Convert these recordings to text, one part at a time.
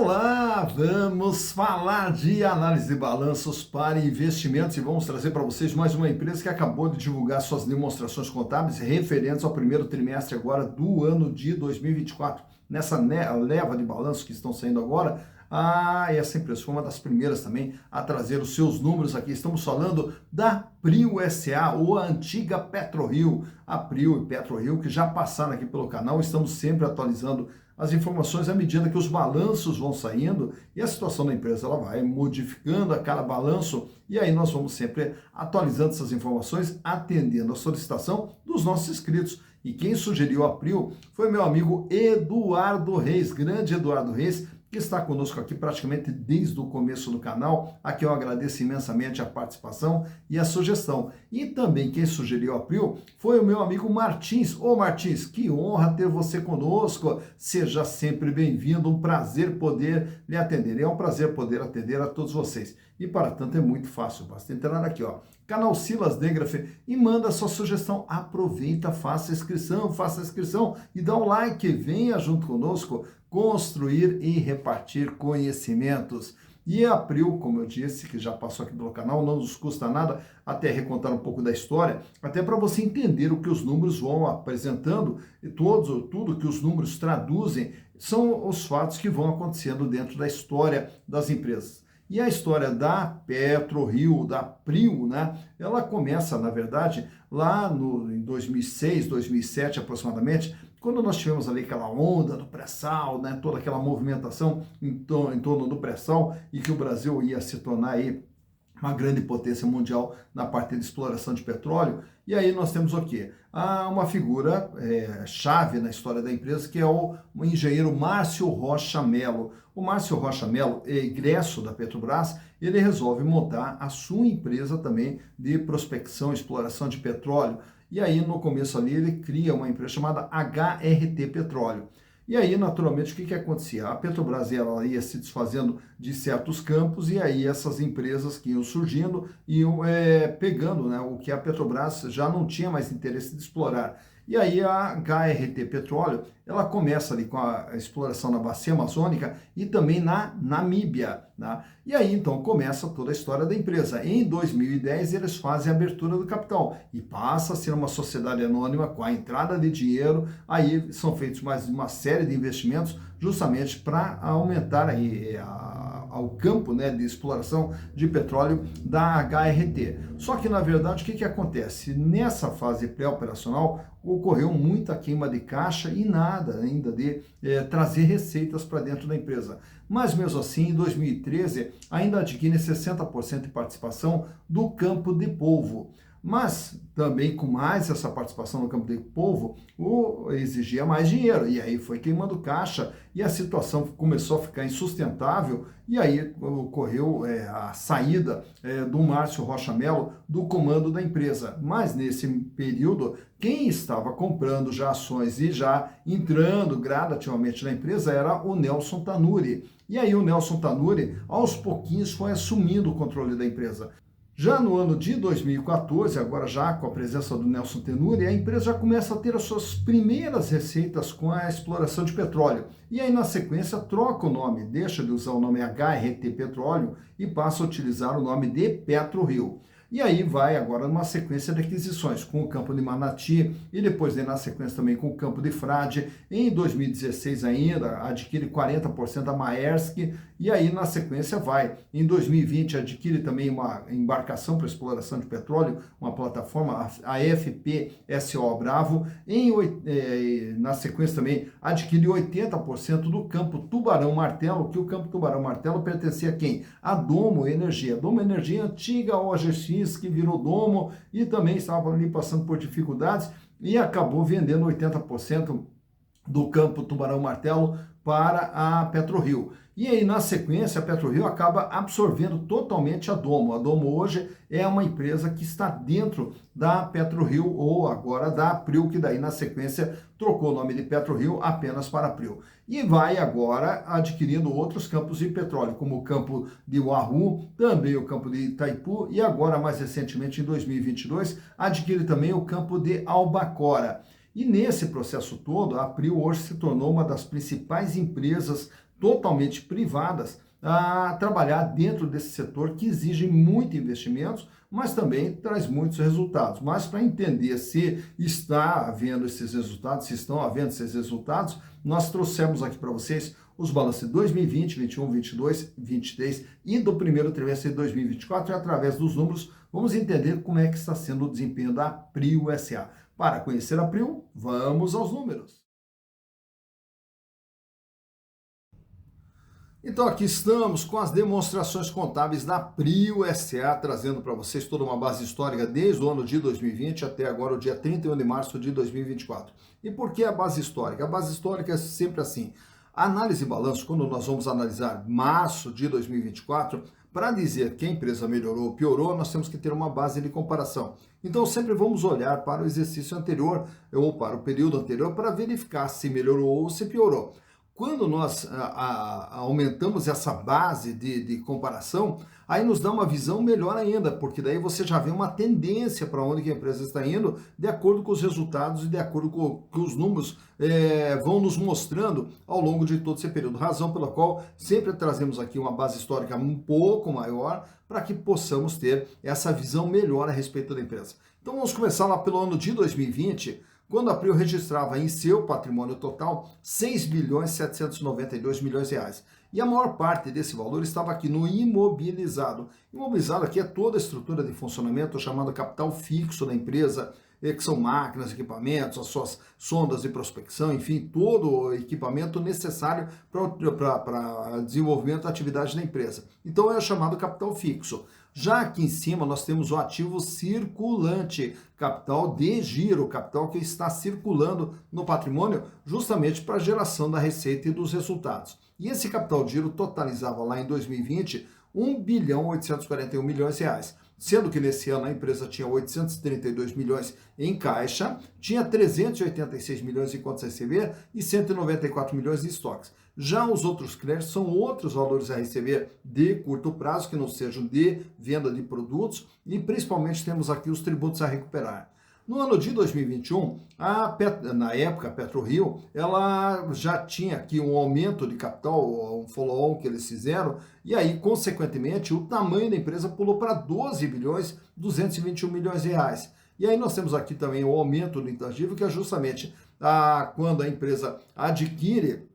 Olá, vamos falar de análise de balanços para investimentos e vamos trazer para vocês mais uma empresa que acabou de divulgar suas demonstrações contábeis referentes ao primeiro trimestre agora do ano de 2024. Nessa leva de balanços que estão saindo agora, essa empresa foi uma das primeiras também a trazer os seus números aqui. Estamos falando da Prio SA, ou a antiga PetroRio. A Prio e PetroRio que já passaram aqui pelo canal, estamos sempre atualizando as informações à medida que os balanços vão saindo e a situação da empresa ela vai modificando a cada balanço, e aí nós vamos sempre atualizando essas informações, atendendo a solicitação dos nossos inscritos. E quem sugeriu a Prio foi meu amigo Eduardo Reis, grande Eduardo Reis, que está conosco aqui praticamente desde o começo do canal. Aqui eu agradeço imensamente a participação e a sugestão. E também quem sugeriu a Prio foi o meu amigo Martins. Ô Martins, que honra ter você conosco. Seja sempre bem-vindo, um prazer poder lhe atender. É um prazer poder atender a todos vocês. E para tanto é muito fácil, basta entrar aqui, ó, canal Silas Degraf, e manda a sua sugestão. Aproveita, faça a inscrição e dá um like. Venha junto conosco construir e repartir conhecimentos. E a Prio, como eu disse, que já passou aqui pelo canal, não nos custa nada até recontar um pouco da história, até para você entender o que os números vão apresentando, e tudo que os números traduzem são os fatos que vão acontecendo dentro da história das empresas. E a história da PetroRio, da Prio, né? Ela começa, na verdade, lá em 2006, 2007 aproximadamente, quando nós tivemos ali aquela onda do pré-sal, né? Toda aquela movimentação em torno do pré-sal, e que o Brasil ia se tornar aí uma grande potência mundial na parte de exploração de petróleo. E aí nós temos o quê? Uma figura chave na história da empresa, que é o engenheiro Márcio Rocha Mello. O Márcio Rocha Mello, egresso da Petrobras, ele resolve montar a sua empresa também de prospecção e exploração de petróleo. E aí, no começo ali, ele cria uma empresa chamada HRT Petróleo. E aí, naturalmente, o que acontecia? A Petrobras ela ia se desfazendo de certos campos, e aí essas empresas que iam surgindo iam pegando, né, o que a Petrobras já não tinha mais interesse de explorar. E aí a HRT Petróleo, ela começa ali com a exploração na Bacia Amazônica e também na Namíbia, né? E aí então começa toda a história da empresa. Em 2010 eles fazem a abertura do capital e passa a ser uma sociedade anônima com a entrada de dinheiro. Aí são feitos mais uma série de investimentos justamente para aumentar aí ao campo, né, de exploração de petróleo da HRT. Só que, na verdade, o que acontece? Nessa fase pré-operacional, ocorreu muita queima de caixa e nada ainda de trazer receitas para dentro da empresa. Mas, mesmo assim, em 2013, ainda adquire 60% de participação do Campo de Polvo. Mas também com mais essa participação no Campo de Polvo, exigia mais dinheiro, e aí foi queimando caixa, e a situação começou a ficar insustentável, e aí ocorreu a saída do Márcio Rocha Mello do comando da empresa. Mas nesse período, quem estava comprando já ações e já entrando gradativamente na empresa era o Nelson Tanure. E aí o Nelson Tanure, aos pouquinhos, foi assumindo o controle da empresa. Já no ano de 2014, agora já com a presença do Nelson Tanure, a empresa já começa a ter as suas primeiras receitas com a exploração de petróleo. E aí, na sequência, troca o nome, deixa de usar o nome HRT Petróleo e passa a utilizar o nome de PetroRio. E aí vai agora numa sequência de aquisições, com o campo de Manati, e depois na sequência também com o campo de Frade. Em 2016 ainda, adquire 40% da Maersk, e aí na sequência vai. Em 2020 adquire também uma embarcação para exploração de petróleo, uma plataforma, a FPSO Bravo. Na sequência também adquire 80% do campo Tubarão Martelo, que o campo Tubarão Martelo pertencia a quem? A Domo Energia. Domo Energia, antiga OGX, que virou Domo, e também estava ali passando por dificuldades, e acabou vendendo 80% do campo Tubarão Martelo para a PetroRio. E aí, na sequência, a PetroRio acaba absorvendo totalmente a Domo. A Domo hoje é uma empresa que está dentro da PetroRio, ou agora da Prio, que daí na sequência trocou o nome de PetroRio apenas para Prio. E vai agora adquirindo outros campos de petróleo, como o campo de Wahoo, também o campo de Itaipu, e agora, mais recentemente, em 2022, adquire também o campo de Albacora. E nesse processo todo, a Prio hoje se tornou uma das principais empresas totalmente privadas a trabalhar dentro desse setor que exige muito investimentos, mas também traz muitos resultados. Mas para entender se está havendo esses resultados, se estão havendo esses resultados, nós trouxemos aqui para vocês os balanços de 2020, 21, 22, 23 e do primeiro trimestre de 2024 e através dos números vamos entender como é que está sendo o desempenho da Prio SA. Para conhecer a Prio, vamos aos números. Então aqui estamos com as demonstrações contábeis da Prio SA, trazendo para vocês toda uma base histórica desde o ano de 2020 até agora o dia 31 de março de 2024. E por que a base histórica? A base histórica é sempre assim. A análise e balanço, quando nós vamos analisar março de 2024, para dizer que a empresa melhorou ou piorou, nós temos que ter uma base de comparação. Então sempre vamos olhar para o exercício anterior ou para o período anterior para verificar se melhorou ou se piorou. Quando nós aumentamos essa base de comparação, aí nos dá uma visão melhor ainda, porque daí você já vê uma tendência para onde que a empresa está indo, de acordo com os resultados e de acordo com o que os números vão nos mostrando ao longo de todo esse período. Razão pela qual sempre trazemos aqui uma base histórica um pouco maior, para que possamos ter essa visão melhor a respeito da empresa. Então vamos começar lá pelo ano de 2020, quando a Prio registrava em seu patrimônio total 6 bilhões 792 milhões de reais. E a maior parte desse valor estava aqui no imobilizado. Imobilizado aqui é toda a estrutura de funcionamento chamada capital fixo da empresa, que são máquinas, equipamentos, as suas sondas de prospecção, enfim, todo o equipamento necessário para desenvolvimento da atividade da empresa. Então é chamado capital fixo. Já aqui em cima nós temos o ativo circulante, capital de giro, capital que está circulando no patrimônio justamente para a geração da receita e dos resultados. E esse capital de giro totalizava lá em 2020 1 bilhão 841 milhões de reais. Sendo que nesse ano a empresa tinha 832 milhões em caixa, tinha 386 milhões em contas a receber e 194 milhões de estoques. Já os outros créditos são outros valores a receber de curto prazo, que não sejam de venda de produtos, e principalmente temos aqui os tributos a recuperar. No ano de 2021, na época, a PetroRio, ela já tinha aqui um aumento de capital, um follow-on que eles fizeram, e aí, consequentemente, o tamanho da empresa pulou para 12 bilhões 221 milhões de reais. E aí nós temos aqui também o aumento do intangível, que é justamente quando a empresa adquire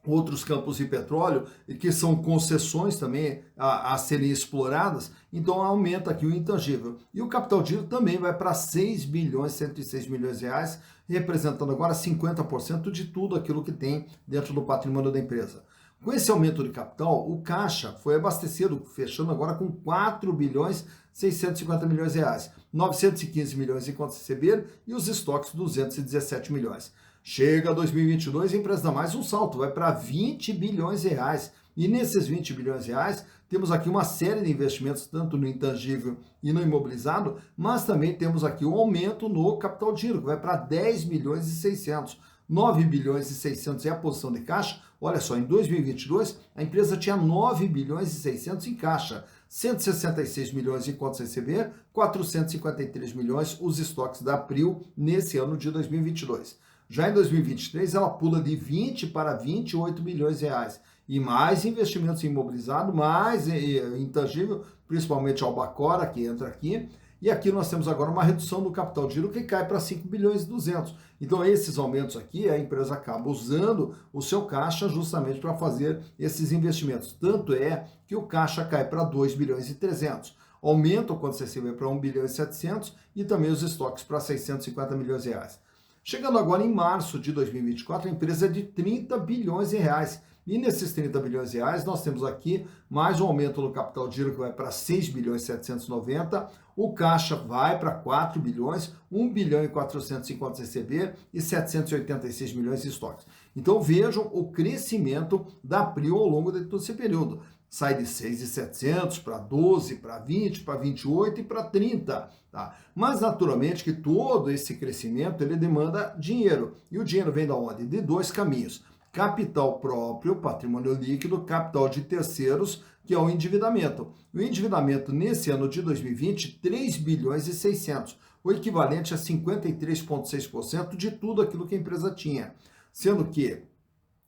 outros campos de petróleo, que são concessões também a serem exploradas, então aumenta aqui o intangível. E o capital de giro também vai para 6 bilhões 106 milhões de reais, representando agora 50% de tudo aquilo que tem dentro do patrimônio da empresa. Com esse aumento de capital, o caixa foi abastecido, fechando agora com 4 bilhões 650 milhões de reais, 915 milhões em contas a receber e os estoques 217 milhões. Chega 2022 e a empresa dá mais um salto, vai para 20 bilhões de reais. E nesses 20 bilhões de reais, temos aqui uma série de investimentos, tanto no intangível e no imobilizado, mas também temos aqui um aumento no capital de giro, que vai para 10 milhões e 600. 9 bilhões e 600 é a posição de caixa. Olha só, em 2022, a empresa tinha 9 bilhões e 600 em caixa, 166 milhões em contas a receber, 453 milhões os estoques da Prio nesse ano de 2022. Já em 2023, ela pula de 20 para 28 bilhões de reais. E mais investimentos em imobilizado, mais intangível, principalmente Albacora, que entra aqui. E aqui nós temos agora uma redução do capital de giro que cai para 5 bilhões e 200. Então, esses aumentos aqui, a empresa acaba usando o seu caixa justamente para fazer esses investimentos. Tanto é que o caixa cai para 2 bilhões e 300. Aumenta quando você receber para 1 bilhão e 700 e também os estoques para 650 milhões de reais. Chegando agora em março de 2024, a empresa é de 30 bilhões de reais. E nesses 30 bilhões de reais, nós temos aqui mais um aumento no capital de giro que vai para 6 bilhões e 790, o caixa vai para 4 bilhões, 1 bilhão e 450 receber e 786 milhões de estoques. Então vejam o crescimento da Prio ao longo de todo esse período. Sai de 6.700 para 12, para 20, para 28 e para 30. Tá? Mas naturalmente que todo esse crescimento ele demanda dinheiro. E o dinheiro vem da onde? De dois caminhos. Capital próprio, patrimônio líquido, capital de terceiros, que é o endividamento. O endividamento nesse ano de 2020, 3 bilhões e 600, o equivalente a 53,6% de tudo aquilo que a empresa tinha. Sendo que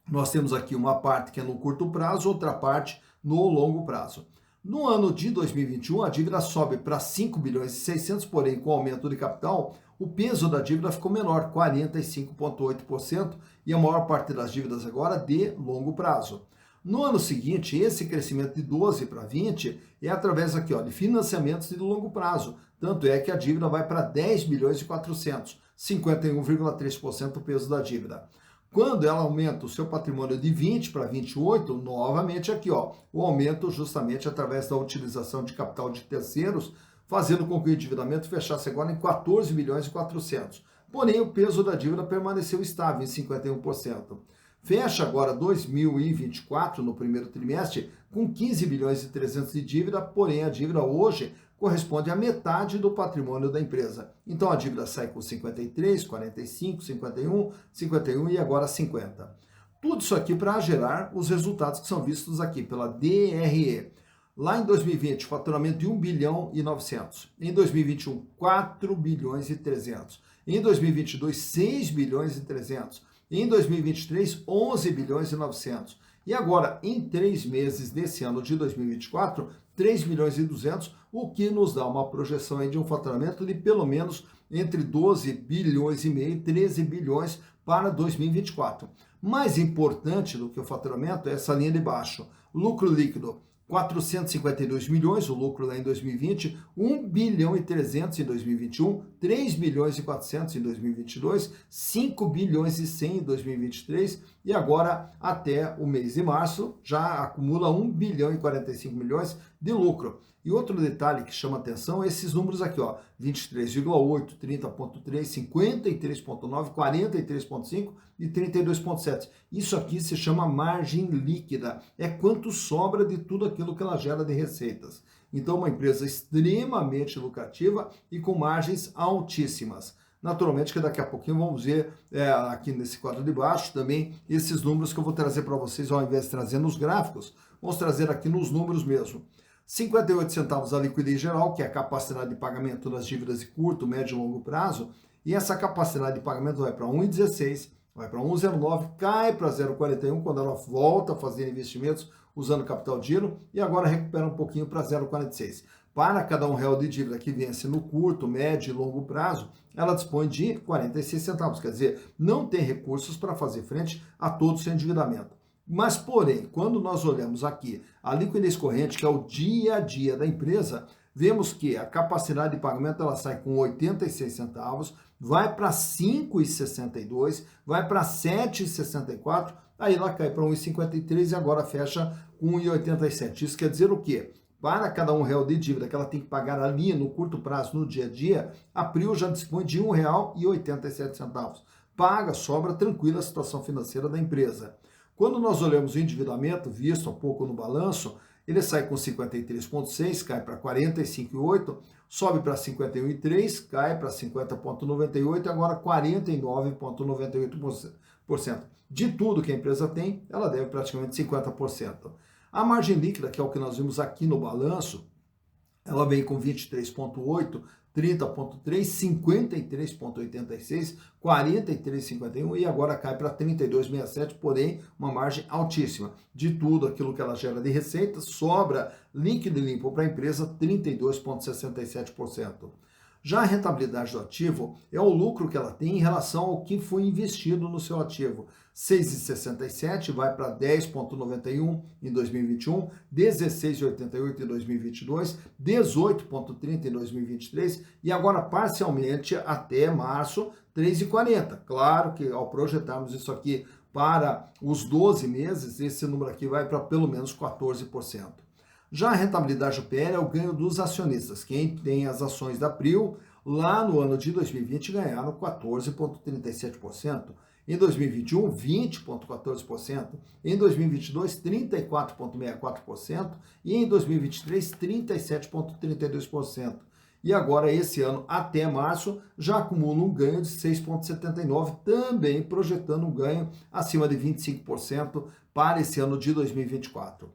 Nós temos aqui uma parte que é no curto prazo, outra parte no longo prazo. No ano de 2021, a dívida sobe para 5 bilhões e 600, porém, com o aumento de capital, o peso da dívida ficou menor, 45,8%, e a maior parte das dívidas agora de longo prazo. No ano seguinte, esse crescimento de 12 para 20 é através aqui, ó, de financiamentos de longo prazo. Tanto é que a dívida vai para 10 bilhões e 400, 51,3% do peso da dívida. Quando ela aumenta o seu patrimônio de 20 para 28, novamente aqui, ó, o aumento justamente através da utilização de capital de terceiros, fazendo com que o endividamento fechasse agora em 14 bilhões e 400. Porém, o peso da dívida permaneceu estável em 51%. Fecha agora 2024, no primeiro trimestre, com 15 bilhões e 300 de dívida, porém a dívida hoje corresponde à metade do patrimônio da empresa. Então a dívida sai com 53, 45, 51 e agora 50. Tudo isso aqui para gerar os resultados que são vistos aqui pela DRE. Lá em 2020, faturamento de 1 bilhão e 900. Em 2021, 4 bilhões e 300. Em 2022, 6 bilhões e 300. Em 2023, 11 bilhões e 900. E agora, em 3 meses desse ano de 2024, 3 milhões e 200, o que nos dá uma projeção aí de um faturamento de pelo menos entre 12 bilhões e meio e 13 bilhões para 2024. Mais importante do que o faturamento é essa linha de baixo. Lucro líquido, 452 milhões, o lucro lá em 2020, 1 bilhão e 300 em 2021, 3 bilhões e 400 em 2022, 5 bilhões e 100 em 2023 e agora até o mês de março já acumula 1 bilhão e 45 milhões de lucro. E outro detalhe que chama atenção é esses números aqui, ó, 23,8, 30,3, 53,9, 43,5 e 32,7. Isso aqui se chama margem líquida, é quanto sobra de tudo aquilo que ela gera de receitas. Então, uma empresa extremamente lucrativa e com margens altíssimas. Naturalmente que daqui a pouquinho vamos ver aqui nesse quadro de baixo também esses números que eu vou trazer para vocês, ao invés de trazer nos gráficos, vamos trazer aqui nos números mesmo. 58 centavos a liquidez geral, que é a capacidade de pagamento das dívidas de curto, médio e longo prazo, e essa capacidade de pagamento vai para 1,16, vai para 1,09, cai para 0,41 quando ela volta a fazer investimentos usando capital de giro e agora recupera um pouquinho para 0,46. Para cada R$1 de dívida que vence no curto, médio e longo prazo, ela dispõe de 46 centavos, quer dizer, não tem recursos para fazer frente a todo o seu endividamento. Mas, porém, quando nós olhamos aqui a liquidez corrente, que é o dia a dia da empresa, vemos que a capacidade de pagamento ela sai com 86 centavos, vai para 5,62, vai para 7,64, aí ela cai para 1,53 e agora fecha com 1,87. Isso quer dizer o quê? Para cada R$1 de dívida que ela tem que pagar ali no curto prazo, no dia a dia, a Prio já dispõe de R$1,87. Paga, sobra, tranquila a situação financeira da empresa. Quando nós olhamos o endividamento, visto há pouco no balanço, ele sai com 53,6, cai para 45,8, sobe para 51,3, cai para 50,98 e agora 49,98%. De tudo que a empresa tem, ela deve praticamente 50%. A margem líquida, que é o que nós vimos aqui no balanço, ela vem com 23,8, 30,3, 53,86, 43,51 e agora cai para 32,67, porém uma margem altíssima. De tudo aquilo que ela gera de receita, sobra líquido e limpo para a empresa 32,67%. Já a rentabilidade do ativo é o lucro que ela tem em relação ao que foi investido no seu ativo. 6,67 vai para 10,91 em 2021, 16,88 em 2022, 18,30 em 2023 e agora parcialmente até março 3,40. Claro que ao projetarmos isso aqui para os 12 meses, esse número aqui vai para pelo menos 14%. Já a rentabilidade do PL é o ganho dos acionistas. Quem tem as ações da Prio, lá no ano de 2020 ganharam 14,37%. Em 2021, 20,14%. Em 2022, 34,64%. E em 2023, 37,32%. E agora, esse ano, até março, já acumula um ganho de 6,79%, também projetando um ganho acima de 25% para esse ano de 2024.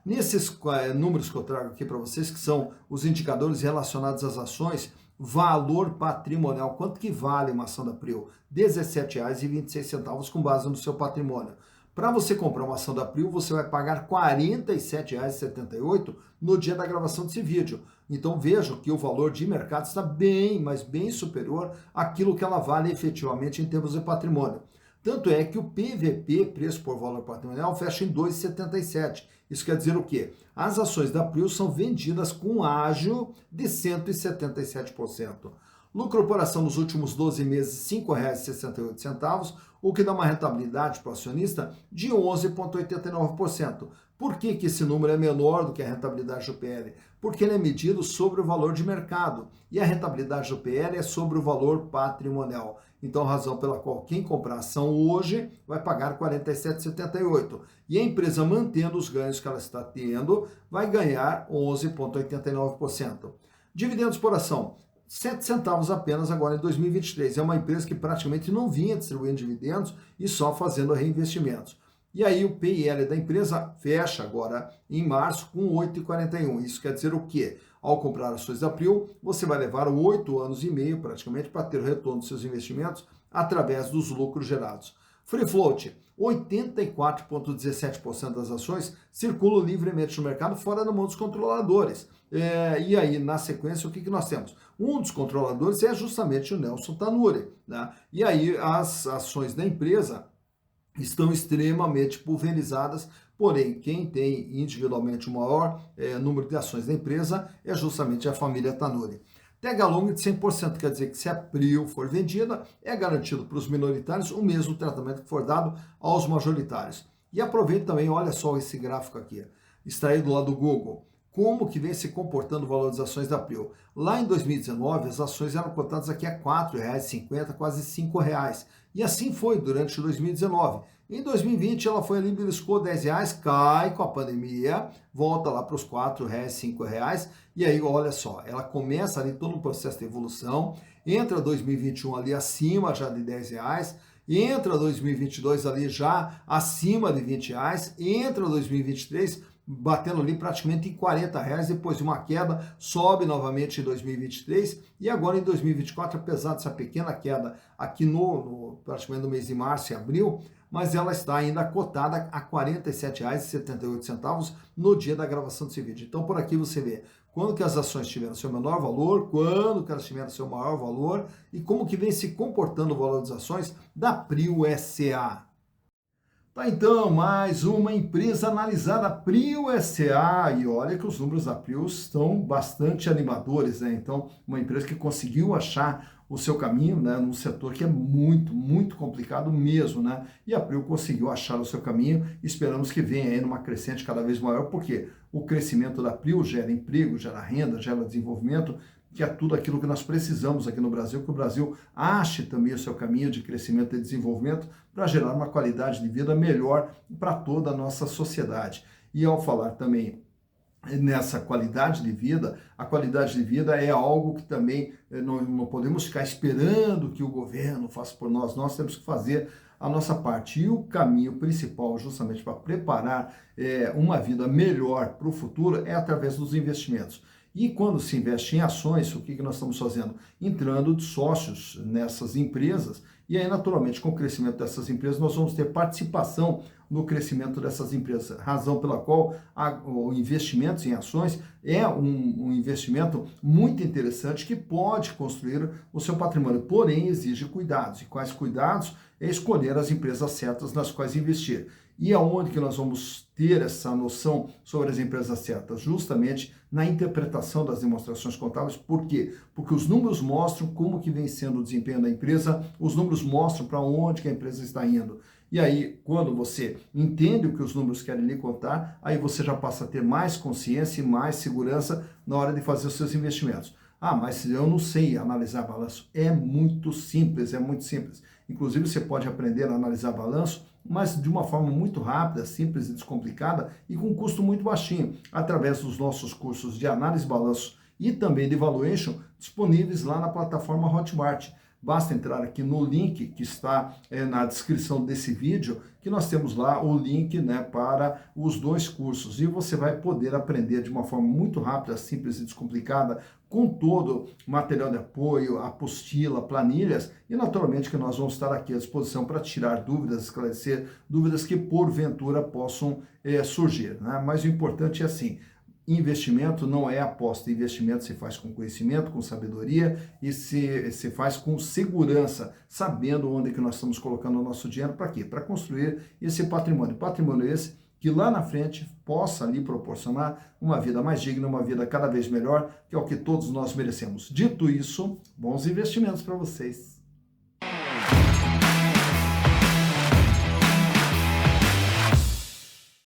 Nesses números que eu trago aqui para vocês, que são os indicadores relacionados às ações, valor patrimonial, quanto que vale uma ação da Prio? R$ 17,26 com base no seu patrimônio. Para você comprar uma ação da Prio, você vai pagar R$ 47,78 no dia da gravação desse vídeo. Então vejam que o valor de mercado está bem, mas bem superior àquilo que ela vale efetivamente em termos de patrimônio. Tanto é que o PVP, preço por valor patrimonial, fecha em 2,77. Isso quer dizer o quê? As ações da Prio são vendidas com ágio de 177%. Lucro por ação nos últimos 12 meses, R$ 5,68, o que dá uma rentabilidade para o acionista de 11,89%. Por que esse número é menor do que a rentabilidade do PL? Porque ele é medido sobre o valor de mercado e a rentabilidade do PL é sobre o valor patrimonial. Então, a razão pela qual quem comprar ação hoje vai pagar R$ 47,78. E a empresa, mantendo os ganhos que ela está tendo, vai ganhar 11,89%. Dividendos por ação. 7 centavos apenas agora em 2023. É uma empresa que praticamente não vinha distribuindo dividendos e só fazendo reinvestimentos. E aí o PIL da empresa fecha agora em março com 8,41. Isso quer dizer o quê? Ao comprar ações da Prio, você vai levar 8 anos e meio praticamente para ter o retorno dos seus investimentos através dos lucros gerados. Free float, 84,17% das ações circulam livremente no mercado fora da mão dos controladores. E aí, na sequência, o que nós temos? Um dos controladores é justamente o Nelson Tanure, né? E aí, as ações da empresa estão extremamente pulverizadas, porém, quem tem individualmente o maior número de ações da empresa é justamente a família Tanure. Tag along de 100%, quer dizer que se a Prio for vendida, é garantido para os minoritários o mesmo tratamento que for dado aos majoritários. E aproveita também, olha só esse gráfico aqui, extraído lá do Google, como que vem se comportando o valor das ações da Prio. Lá em 2019, as ações eram cotadas aqui a R$ 4,50, quase R$ 5,00. E assim foi durante 2019. Em 2020, ela foi ali, beliscou R$10, cai com a pandemia, volta lá para os R$ 4,00, R$ 5,00. E aí, olha só, ela começa ali todo um processo de evolução, entra 2021 ali acima já de R$10, entra 2022 ali já acima de R$20, entra 2023 batendo ali praticamente em R$40, depois de uma queda, sobe novamente em 2023 e agora em 2024, apesar dessa pequena queda aqui praticamente no mês de março e abril, mas ela está ainda cotada a R$ 47,78 no dia da gravação desse vídeo. Então por aqui você vê quando que as ações tiveram seu menor valor, quando que elas tiveram seu maior valor e como que vem se comportando o valor das ações da Prio SA. Tá, então, mais uma empresa analisada, Prio SA, e olha que os números da Prio estão bastante animadores, né? Então, uma empresa que conseguiu achar o seu caminho, né, num setor que é muito, muito complicado mesmo, né? E a Prio conseguiu achar o seu caminho, esperamos que venha aí numa crescente cada vez maior, porque o crescimento da Prio gera emprego, gera renda, gera desenvolvimento, que é tudo aquilo que nós precisamos aqui no Brasil, que o Brasil ache também o seu caminho de crescimento e desenvolvimento para gerar uma qualidade de vida melhor para toda a nossa sociedade. E ao falar também nessa qualidade de vida, a qualidade de vida é algo que também não podemos ficar esperando que o governo faça por nós, nós temos que fazer a nossa parte. E o caminho principal, justamente para preparar uma vida melhor para o futuro, é através dos investimentos. E quando se investe em ações, o que nós estamos fazendo? Entrando de sócios nessas empresas, e aí, naturalmente, com o crescimento dessas empresas, nós vamos ter participação no crescimento dessas empresas, razão pela qual o investimento em ações é um investimento muito interessante que pode construir o seu patrimônio, porém exige cuidados. E quais cuidados? É escolher as empresas certas nas quais investir. E aonde que nós vamos ter essa noção sobre as empresas certas? Justamente na interpretação das demonstrações contábeis. Por quê? Porque os números mostram como que vem sendo o desempenho da empresa, os números mostram para onde que a empresa está indo. E aí, quando você entende o que os números querem lhe contar, aí você já passa a ter mais consciência e mais segurança na hora de fazer os seus investimentos. Ah, mas eu não sei analisar balanço. É muito simples, é muito simples. Inclusive, você pode aprender a analisar balanço, mas de uma forma muito rápida, simples e descomplicada e com custo muito baixinho, através dos nossos cursos de análise de balanço e também de valuation disponíveis lá na plataforma Hotmart. basta entrar aqui no link que está na descrição desse vídeo, que nós temos lá o link, né, para os dois cursos, e você vai poder aprender de uma forma muito rápida, simples e descomplicada, com todo o material de apoio, apostila, planilhas, e naturalmente que nós vamos estar aqui à disposição para tirar dúvidas, esclarecer dúvidas que porventura possam surgir, né? Mas o importante é assim, investimento não é aposta, investimento se faz com conhecimento, com sabedoria e se faz com segurança, sabendo onde que nós estamos colocando o nosso dinheiro, para quê? Para construir esse patrimônio. Patrimônio esse que lá na frente possa lhe proporcionar uma vida mais digna, uma vida cada vez melhor, que é o que todos nós merecemos. Dito isso, bons investimentos para vocês.